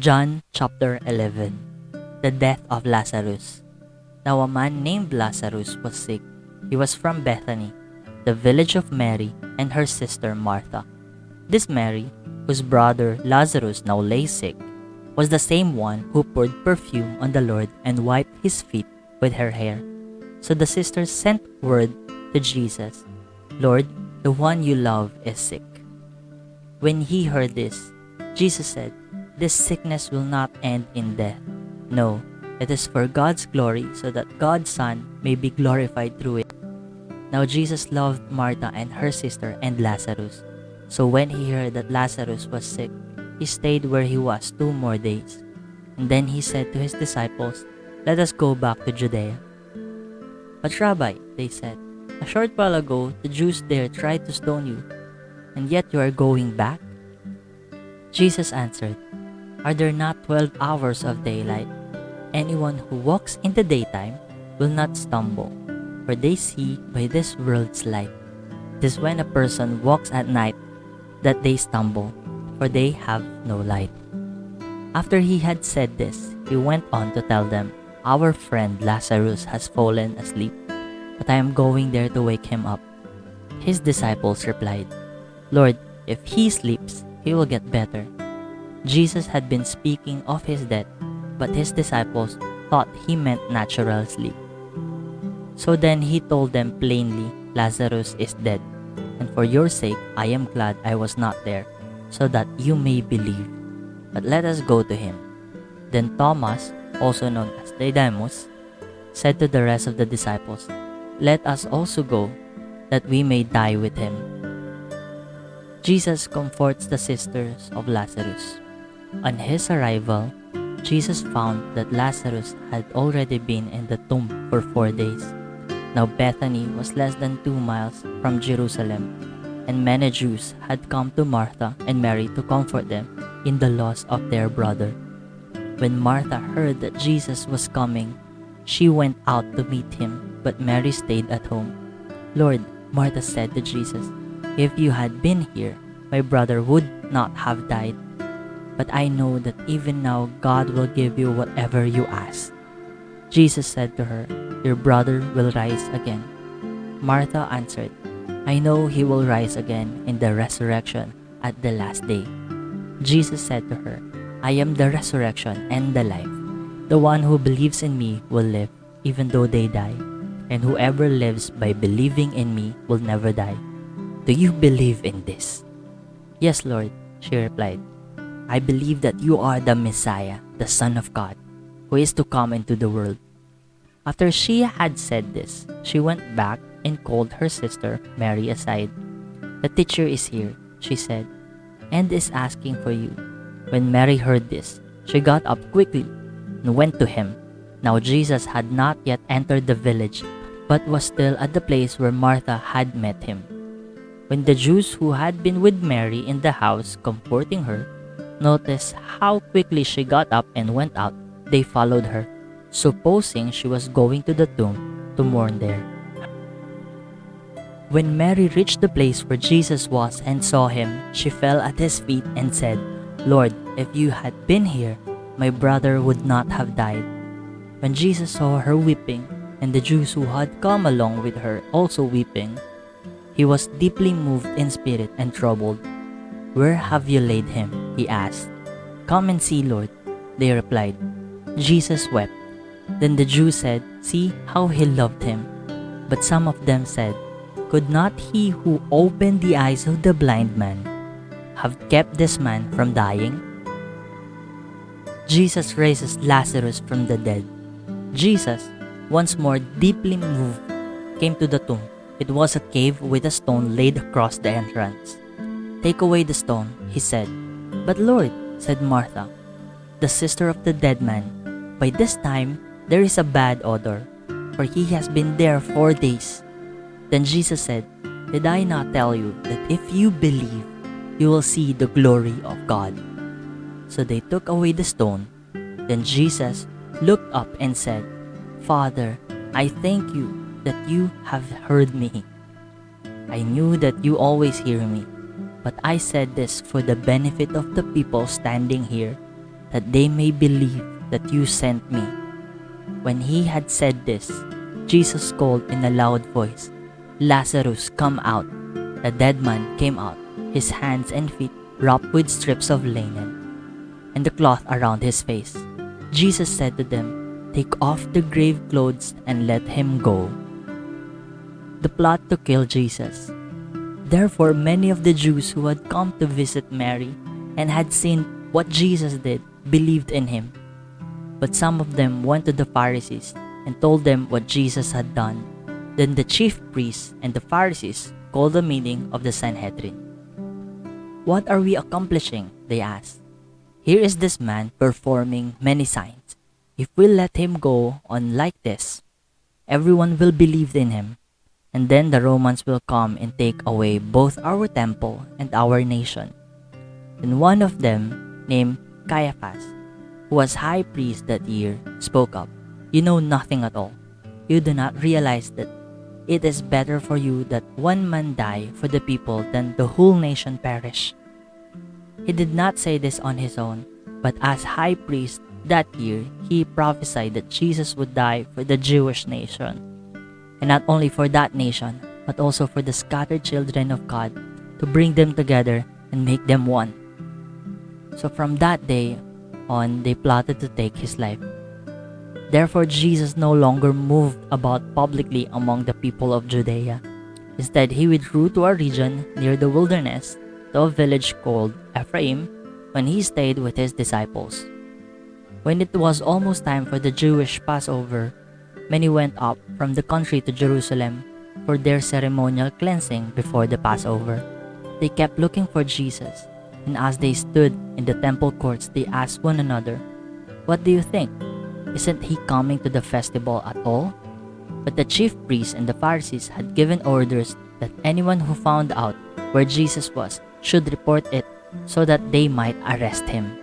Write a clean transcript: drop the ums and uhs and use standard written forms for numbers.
John chapter 11. The death of Lazarus. Now a man named Lazarus was sick. He was from Bethany, the village of Mary and her sister Martha. This Mary, whose brother Lazarus now lay sick, was the same one who poured perfume on the Lord and wiped his feet with her hair. So the sisters sent word to Jesus, "Lord, the one you love is sick." When he heard this, Jesus said, "This sickness will not end in death. No, it is for God's glory, so that God's Son may be glorified through it." Now Jesus loved Martha and her sister and Lazarus. So when he heard that Lazarus was sick, he stayed where he was 2 more days. And then he said to his disciples, "Let us go back to Judea." "But Rabbi," they said, "a short while ago the Jews there tried to stone you, and yet you are going back?" Jesus answered, "Are there not 12 hours of daylight? Anyone who walks in the daytime will not stumble, for they see by this world's light. It is when a person walks at night that they stumble, for they have no light." After he had said this, he went on to tell them, "Our friend Lazarus has fallen asleep, but I am going there to wake him up." His disciples replied, "Lord, if he sleeps, he will get better." Jesus had been speaking of his death, but his disciples thought he meant natural sleep. So then he told them plainly, "Lazarus is dead, and for your sake I am glad I was not there, so that you may believe. But let us go to him." Then Thomas, also known as Didymus, said to the rest of the disciples, "Let us also go, that we may die with him." Jesus comforts the sisters of Lazarus. On his arrival, Jesus found that Lazarus had already been in the tomb for 4 days. Now Bethany was less than 2 miles from Jerusalem, and many Jews had come to Martha and Mary to comfort them in the loss of their brother. When Martha heard that Jesus was coming, she went out to meet him, but Mary stayed at home. "Lord," Martha said to Jesus, "if you had been here, my brother would not have died. But I know that even now God will give you whatever you ask." Jesus said to her, "Your brother will rise again." Martha answered, "I know he will rise again in the resurrection at the last day." Jesus said to her, "I am the resurrection and the life. The one who believes in me will live, even though they die. And whoever lives by believing in me will never die. Do you believe in this?" "Yes, Lord," she replied. "I believe that you are the Messiah, the Son of God, who is to come into the world." After she had said this, she went back and called her sister Mary aside. "The teacher is here," she said, "and is asking for you." When Mary heard this, she got up quickly and went to him. Now Jesus had not yet entered the village, but was still at the place where Martha had met him. When the Jews who had been with Mary in the house comforting her noticed how quickly she got up and went out, they followed her, supposing she was going to the tomb to mourn there. When Mary reached the place where Jesus was and saw him, she fell at his feet and said, "Lord, if you had been here, my brother would not have died." When Jesus saw her weeping, and the Jews who had come along with her also weeping, he was deeply moved in spirit and troubled. "Where have you laid him?" he asked. "Come and see, Lord," they replied. Jesus wept. Then the Jews said, "See how he loved him." But some of them said, "Could not he who opened the eyes of the blind man have kept this man from dying?" Jesus raises Lazarus from the dead. Jesus, once more deeply moved, came to the tomb. It was a cave with a stone laid across the entrance. "Take away the stone," he said. "But Lord," said Martha, the sister of the dead man, "by this time there is a bad odor, for he has been there 4 days." Then Jesus said, "Did I not tell you that if you believe, you will see the glory of God?" So they took away the stone. Then Jesus looked up and said, "Father, I thank you that you have heard me. I knew that you always hear me, but I said this for the benefit of the people standing here, that they may believe that you sent me." When he had said this, Jesus called in a loud voice, "Lazarus, come out." The dead man came out, his hands and feet wrapped with strips of linen, and the cloth around his face. Jesus said to them, "Take off the grave clothes and let him go." The plot to kill Jesus. Therefore, many of the Jews who had come to visit Mary and had seen what Jesus did believed in him. But some of them went to the Pharisees and told them what Jesus had done. Then the chief priests and the Pharisees called a meeting of the Sanhedrin. "What are we accomplishing?" they asked. "Here is this man performing many signs. If we let him go on like this, everyone will believe in him. And then the Romans will come and take away both our temple and our nation." Then one of them, named Caiaphas, who was high priest that year, spoke up. "You know nothing at all. You do not realize that it is better for you that one man die for the people than the whole nation perish." He did not say this on his own, but as high priest that year, he prophesied that Jesus would die for the Jewish nation. And not only for that nation, but also for the scattered children of God, to bring them together and make them one. So from that day on, they plotted to take his life. Therefore, Jesus no longer moved about publicly among the people of Judea. Instead, he withdrew to a region near the wilderness, to a village called Ephraim, when he stayed with his disciples. When it was almost time for the Jewish Passover, many went up from the country to Jerusalem for their ceremonial cleansing before the Passover. They kept looking for Jesus, and as they stood in the temple courts, they asked one another, "What do you think? Isn't he coming to the festival at all?" But the chief priests and the Pharisees had given orders that anyone who found out where Jesus was should report it so that they might arrest him.